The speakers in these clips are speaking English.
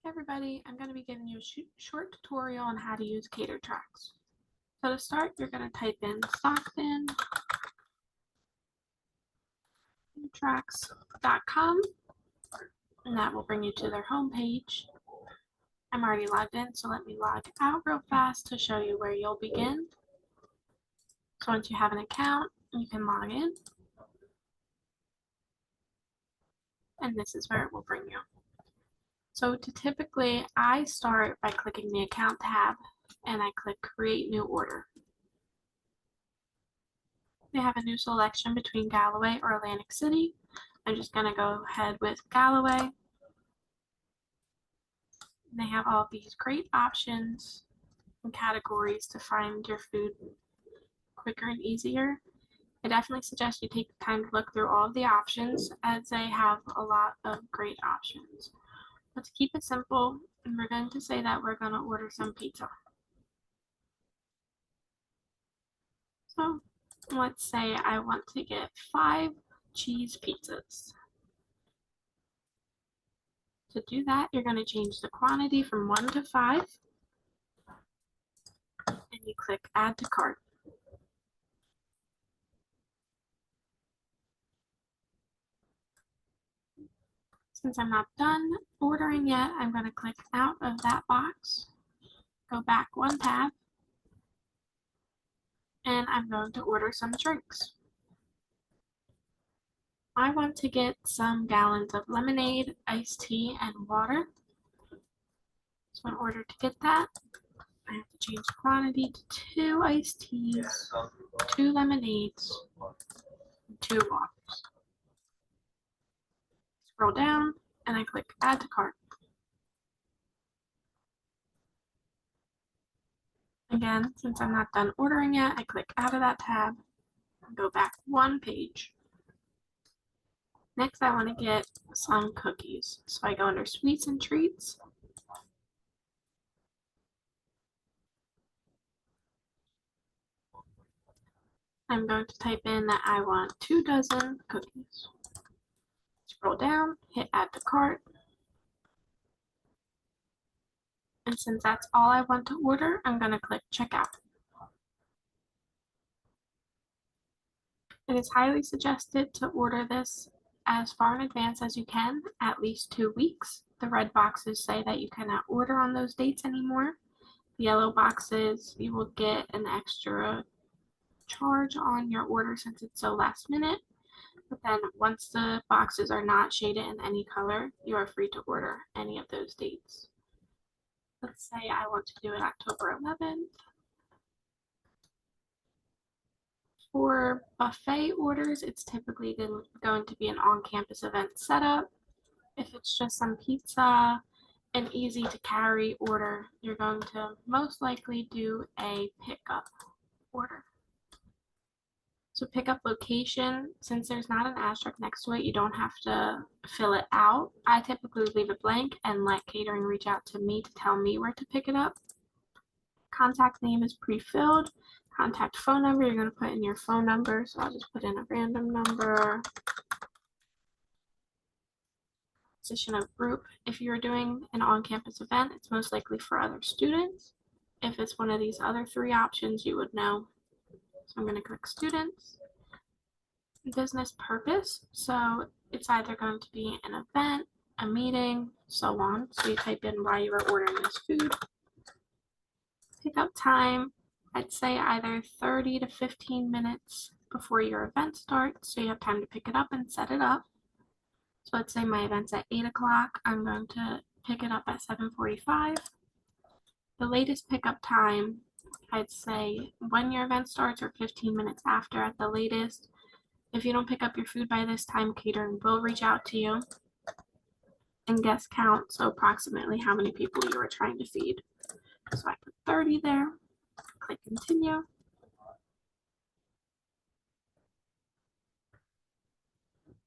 Hey everybody, I'm going to be giving you a short tutorial on how to use CaterTrax. So to start, you're going to type in Stockton, CaterTrax.com, and that will bring you to their homepage. I'm already logged in, so let me log out real fast to show you where you'll begin. So once you have an account, you can log in, and this is where it will bring you. So typically, I start by clicking the account tab, and I click Create New Order. They have a new selection between Galloway or Atlantic City. I'm just going to go ahead with Galloway. They have all these great options and categories to find your food quicker and easier. I definitely suggest you take the time to look through all of the options, as they have a lot of great options. Let's keep it simple, and we're going to say that we're going to order some pizza. So let's say I want to get 5 cheese pizzas. To do that, you're going to change the quantity from 1 to 5, and you click Add to Cart. Since I'm not done ordering yet, I'm going to click out of that box, go back 1 tab, and I'm going to order some drinks. I want to get some gallons of lemonade, iced tea, and water. So in order to get that, I have to change the quantity to 2 iced teas, 2 lemonades, and 2 waters. Scroll down, and I click Add to Cart. Again, since I'm not done ordering yet, I click out of that tab and go back 1 page. Next, I want to get some cookies. So I go under Sweets and Treats. I'm going to type in that I want 2 dozen cookies. Scroll down, hit Add to Cart. And since that's all I want to order, I'm going to click Checkout. It is highly suggested to order this as far in advance as you can, at least 2 weeks. The red boxes say that you cannot order on those dates anymore. The yellow boxes, you will get an extra charge on your order since it's so last minute. But then once the boxes are not shaded in any color, you are free to order any of those dates. Let's say I want to do it October 11th. For buffet orders, it's typically going to be an on-campus event setup. If it's just some pizza, an easy to carry order, you're going to most likely do a pickup order. So pickup location, since there's not an asterisk next to it, you don't have to fill it out. I typically leave it blank and let catering reach out to me to tell me where to pick it up. Contact name is pre-filled. Contact phone number, you're going to put in your phone number, so I'll just put in a random number. Position of group, if you're doing an on-campus event, it's most likely for other students. If it's one of these other 3 options, you would know. So I'm going to click students. Business purpose, so it's either going to be an event, a meeting, so on. So you type in why you are ordering this food. Pickup time, I'd say either 30 to 15 minutes before your event starts, so you have time to pick it up and set it up. So let's say my event's at 8 o'clock, I'm going to pick it up at 7:45. The latest pickup time, I'd say when your event starts or 15 minutes after at the latest. If you don't pick up your food by this time, catering will reach out to you and guest count, so approximately how many people you are trying to feed. So I put 30 there, click continue.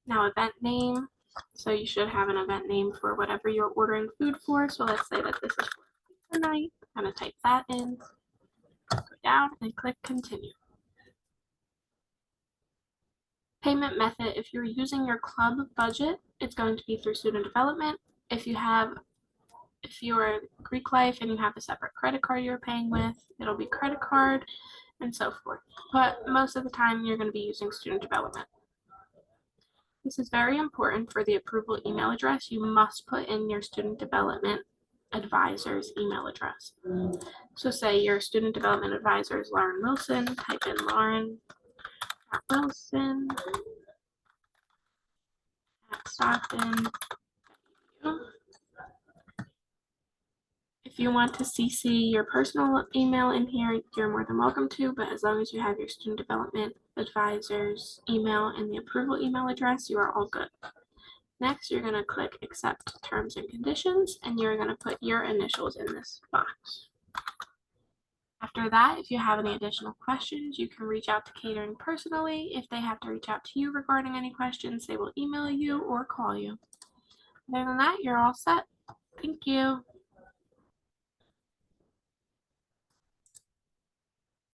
Now event name, so you should have an event name for whatever you're ordering food for. So let's say that this is for pizza night. I'm going to type that in, go down and click continue. Payment method, if you're using your club budget, it's going to be through student development. If If you are Greek Life and you have a separate credit card you're paying with, it'll be credit card and so forth. But most of the time you're going to be using student development. This is very important for the approval email address. You must put in your student development advisor's email address. So say your student development advisor is Lauren Wilson, type in Lauren Wilson at Stockton. If you want to CC your personal email in here, you're more than welcome to, but as long as you have your student development advisor's email and the approval email address, you are all good. Next, you're going to click Accept Terms and Conditions, and you're going to put your initials in this box. After that, if you have any additional questions, you can reach out to catering personally. If they have to reach out to you regarding any questions, they will email you or call you. Other than that, you're all set. Thank you.